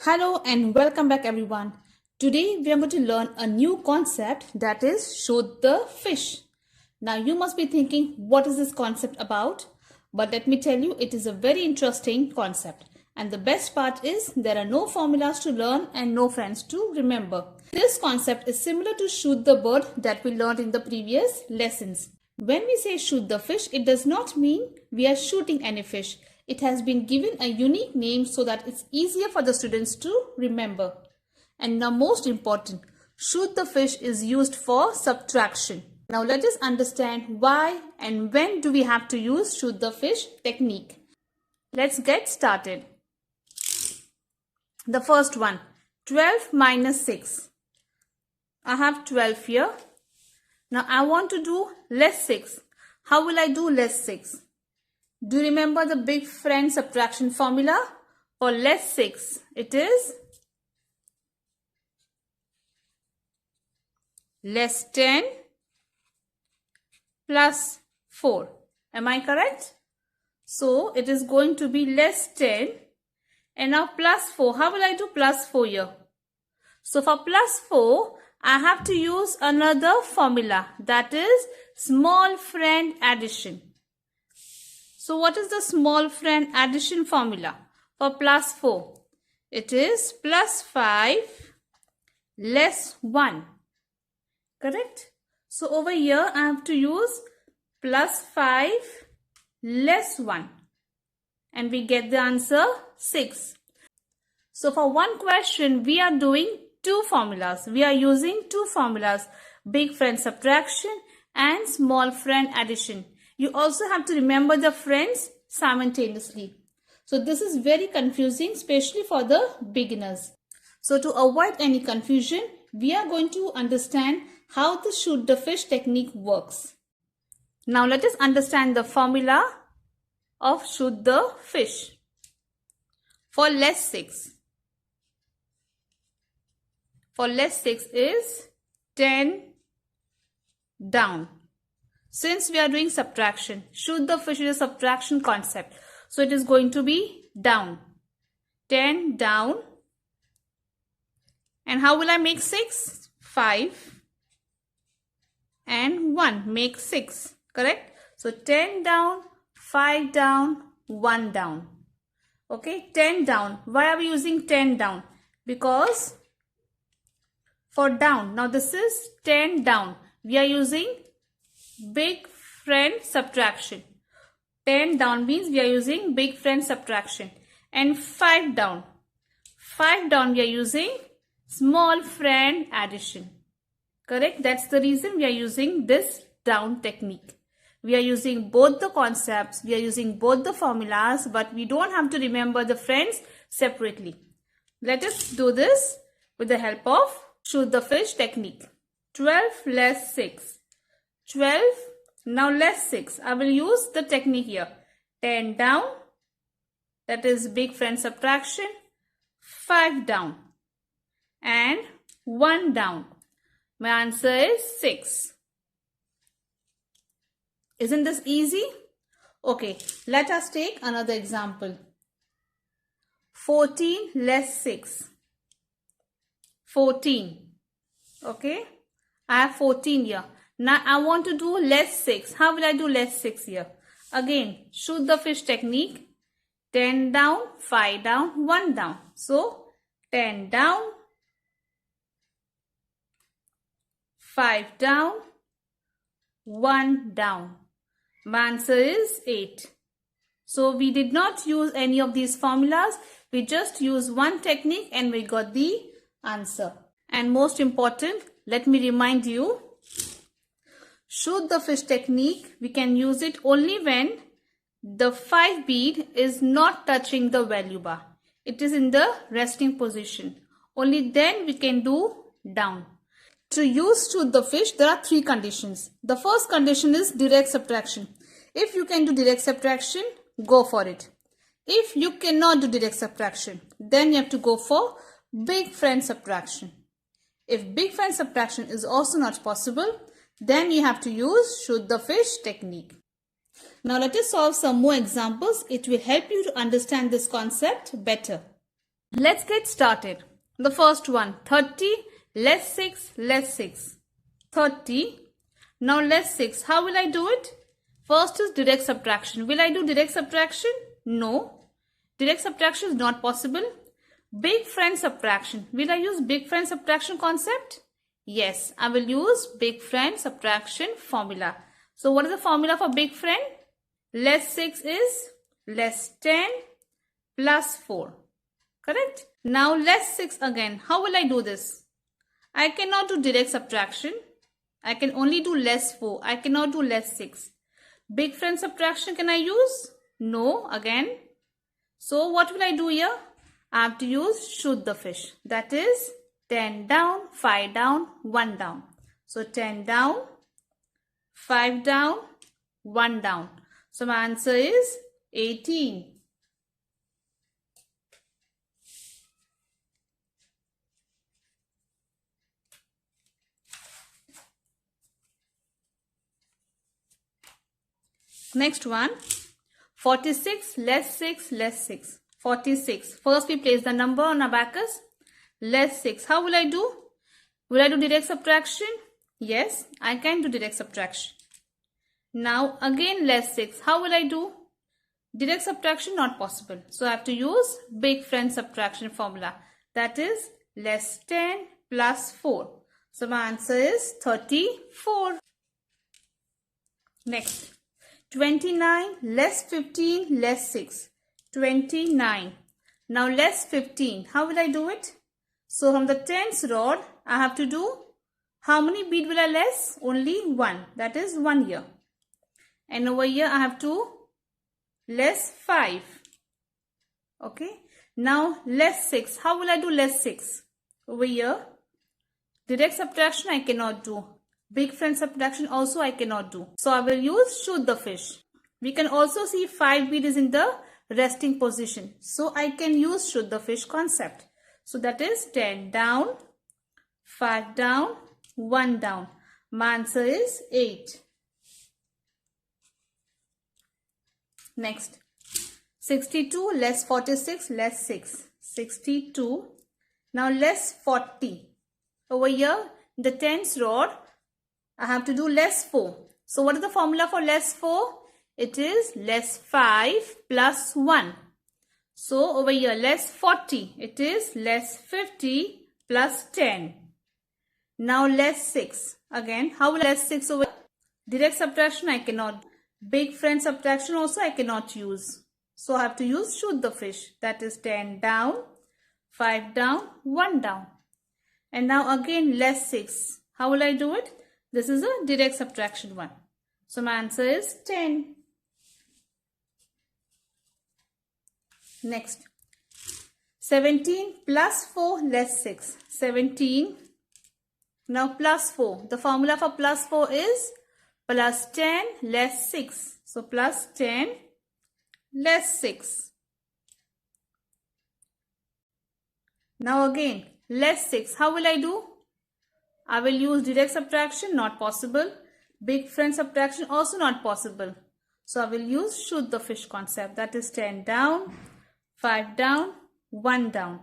Hello and welcome back everyone. Today we are going to learn a new concept, that is shoot the fish. Now you must be thinking, what is this concept about? But let me tell you, it is a very interesting concept. And the best part is there are no formulas to learn and no friends to remember. This concept is similar to shoot the bird that we learned in the previous lessons. When we say shoot the fish, it does not mean we are shooting any fish. It has been given a unique name so that it's easier for the students to remember. And now most important, shoot the fish is used for subtraction. Now let us understand why and when do we have to use shoot the fish technique. Let's get started. The first one, 12 minus 6. I have 12 here. Now I want to do less 6. How will I do less 6? Do you remember the big friend subtraction formula? For less 6, it is less 10 plus 4. Am I correct? So it is going to be less 10 and now plus 4. How will I do plus 4 here? So for plus 4, I have to use another formula, that is small friend addition. So what is the small friend addition formula for plus 4? It is plus 5 less 1. Correct? So over here I have to use plus 5 less 1. And we get the answer 6. So for one question we are doing two formulas. We are using two formulas, big friend subtraction and small friend addition. You also have to remember the friends simultaneously. So this is very confusing, especially for the beginners. So to avoid any confusion, we are going to understand how the shoot the fish technique works. Now let us understand the formula of shoot the fish. For less 6. For less 6 is 10 down. Since we are doing subtraction, shoot the fish is a subtraction concept. So it is going to be down. 10 down. And how will I make 6? 5 and 1 make 6. Correct? So 10 down, 5 down, 1 down. Okay, 10 down. Why are we using 10 down? Because for down, now this is 10 down. We are using big friend subtraction. 10 down means we are using big friend subtraction. And 5 down. 5 down we are using small friend addition. Correct? That's the reason we are using this down technique. We are using both the concepts, we are using both the formulas, but we don't have to remember the friends separately. Let us do this with the help of shoot the fish technique. 12 less 6. 12, now less 6. I will use the technique here. 10 down, that is big friend subtraction. 5 down and 1 down. My answer is 6. Isn't this easy? Okay, let us take another example. 14 less 6. 14. Okay, I have 14 here. Now I want to do less 6. How will I do less 6 here? Again, shoot the fish technique. 10 down, 5 down, 1 down. So 10 down, 5 down, 1 down. My answer is 8. So we did not use any of these formulas. We just used one technique and we got the answer. And most important, let me remind you, shoot the fish technique, we can use it only when the 5 bead is not touching the value bar. It is in the resting position. Only then we can do down. To use shoot the fish, there are 3 conditions. The first condition is direct subtraction. If you can do direct subtraction, go for it. If you cannot do direct subtraction, then you have to go for big friend subtraction. If big friend subtraction is also not possible, then you have to use shoot the fish technique. Now let us solve some more examples. It will help you to understand this concept better. Let's get started. The first one, 30 less 6 less 6. 30. Now less 6. How will I do it? First is direct subtraction. Will I do direct subtraction? No. Direct subtraction is not possible. Big friend subtraction. Will I use big friend subtraction concept? Yes, I will use big friend subtraction formula. So what is the formula for big friend? Less 6 is less 10 plus 4. Correct? Now less 6 again. How will I do this? I cannot do direct subtraction. I can only do less 4. I cannot do less 6. Big friend subtraction can I use? No, again. So what will I do here? I have to use shoot the fish. That is 10 down, 5 down, 1 down. So 10 down, 5 down, 1 down. So my answer is 18. Next one, 46 less 6 less 6. 46. First we place the number on abacus. Less 6. How will I do? Will I do direct subtraction? Yes, I can do direct subtraction. Now again less 6. How will I do? Direct subtraction not possible. So I have to use big friend subtraction formula. That is less 10 plus 4. So my answer is 34. Next. 29 less 15 less 6. 29. Now less 15. How will I do it? So from the tens rod, I have to do, how many bead will I less? Only 1. That is 1 here. And over here I have to less 5. Okay. Now less 6. How will I do less 6? Over here, direct subtraction I cannot do. Big friend subtraction also I cannot do. So I will use shoot the fish. We can also see 5 bead is in the resting position. So I can use shoot the fish concept. So that is 10 down, 5 down, 1 down. My answer is 8. Next. 62 less 46 less 6. 62. Now less 40. Over here, the tens rod, I have to do less 4. So what is the formula for less 4? It is less 5 plus 1. So over here less 40. It is less 50 plus 10. Now less 6. Again, how will less 6 over? Direct subtraction I cannot. Big friend subtraction also I cannot use. So I have to use shoot the fish. That is 10 down, 5 down, 1 down. And now again less 6. How will I do it? This is a direct subtraction one. So my answer is 10. Next. 17 plus 4 less 6. 17. Now plus 4. The formula for plus 4 is plus 10 less 6. So plus 10 less 6. Now again less 6. How will I do? I will use direct subtraction, not possible. Big friend subtraction also not possible. So I will use shoot the fish concept. That is 10 down, 5 down, 1 down.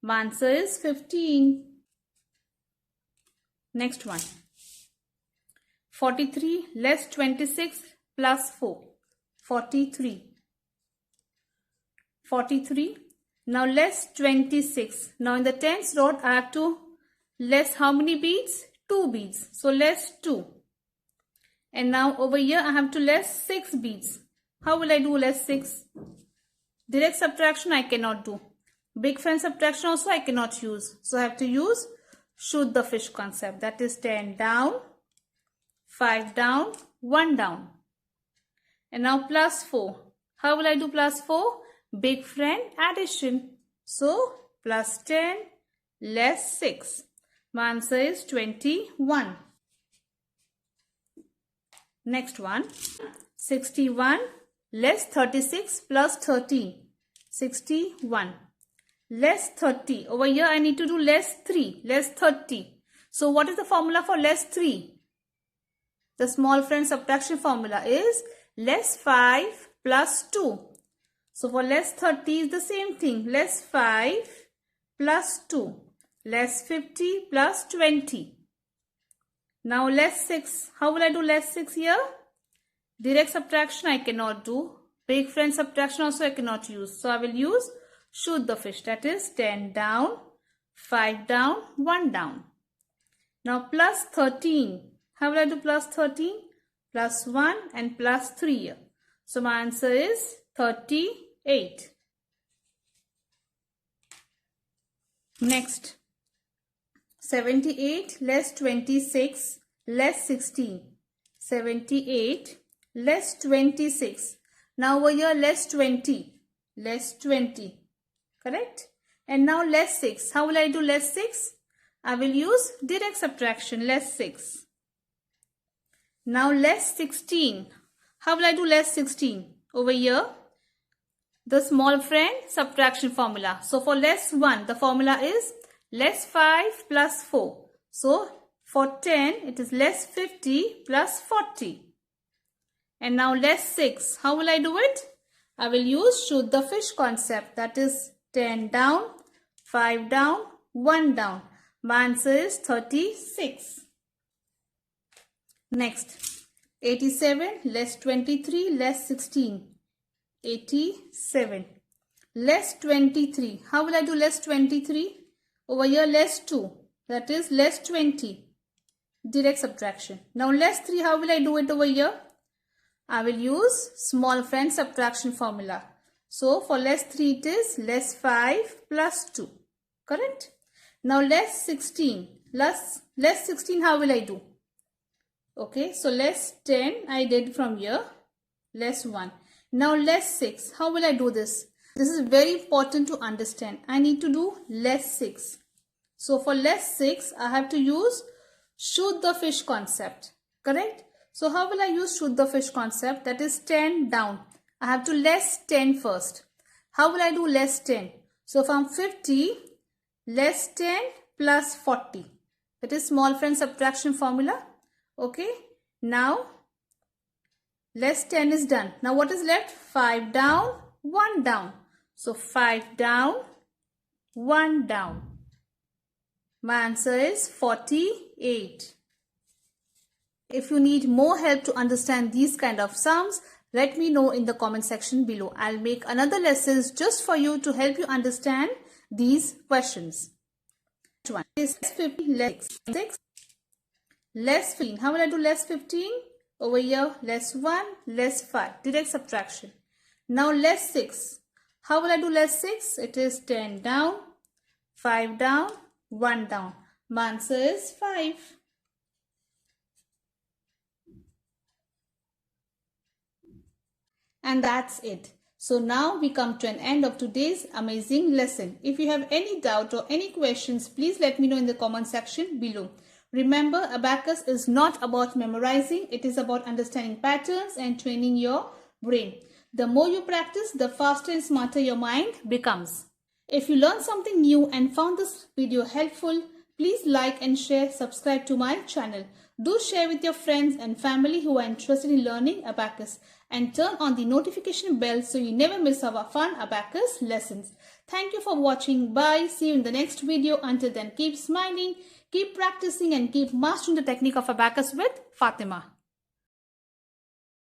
My answer is 15. Next one. 43 less 26 plus 4. 43. 43. Now less 26. Now in the tens rod I have to less how many beads? 2 beads. So less 2. And now over here I have to less 6 beads. How will I do less 6? Direct subtraction I cannot do. Big friend subtraction also I cannot use. So I have to use shoot the fish concept. That is 10 down, 5 down, 1 down. And now plus 4. How will I do plus 4? Big friend addition. So plus 10 less 6. My answer is 21. Next one. 61 less 36 plus 13. 61. Less 30. Over here I need to do less 3. Less 30. So what is the formula for less 3? The small friend subtraction formula is less 5 plus 2. So for less 30 is the same thing. Less 5 plus 2, less 50 plus 20. Now less 6. How will I do less 6 here? Direct subtraction I cannot do. Big friend subtraction also I cannot use. So I will use shoot the fish. That is 10 down, 5 down, 1 down. Now plus 13. How will I do plus 13? Plus 1 and plus 3. So my answer is 38. Next. 78 less 26 less 16. 78 less 26. Now over here less 20. Less 20. Correct? And now less 6. How will I do less 6? I will use direct subtraction. Less 6. Now less 16. How will I do less 16? Over here, the small friend subtraction formula. So for less 1, the formula is less 5 plus 4. So for 10, it is less 50 plus 40. And now less 6. How will I do it? I will use shoot the fish concept. That is 10 down, 5 down, 1 down. My answer is 36. Next. 87 less 23 less 16. 87. Less 23. How will I do less 23? Over here less 2. That is less 20. Direct subtraction. Now less 3. How will I do it over here? I will use small friend subtraction formula. So for less 3 it is less 5 plus 2. Correct? Now less 16. Less 16 how will I do? Okay, so less 10 I did from here. Less 1. Now less 6. How will I do this? This is very important to understand. I need to do less 6. So for less 6 I have to use shoot the fish concept. Correct? So how will I use shoot the fish concept? That is 10 down. I have to less 10 first. How will I do less 10? So from 50, less 10 plus 40. That is small friend subtraction formula. Okay. Now, less 10 is done. Now what is left? 5 down, 1 down. So 5 down, 1 down. My answer is 48. If you need more help to understand these kind of sums, let me know in the comment section below. I'll make another lessons just for you to help you understand these questions. Next one is 15 less 6. Less 15. How will I do less 15? Over here, less 1, less 5. Direct subtraction. Now less 6. How will I do less 6? It is 10 down, 5 down, 1 down. My answer is 5. And that's it. So now we come to an end of today's amazing lesson. If you have any doubt or any questions, please let me know in the comment section below. Remember, Abacus is not about memorizing. It is about understanding patterns and training your brain. The more you practice, the faster and smarter your mind becomes. If you learned something new and found this video helpful, please like and share, subscribe to my channel. Do share with your friends and family who are interested in learning Abacus, and turn on the notification bell so you never miss our fun Abacus lessons. Thank you for watching. Bye. See you in the next video. Until then, keep smiling, keep practicing and keep mastering the technique of Abacus with Fatima.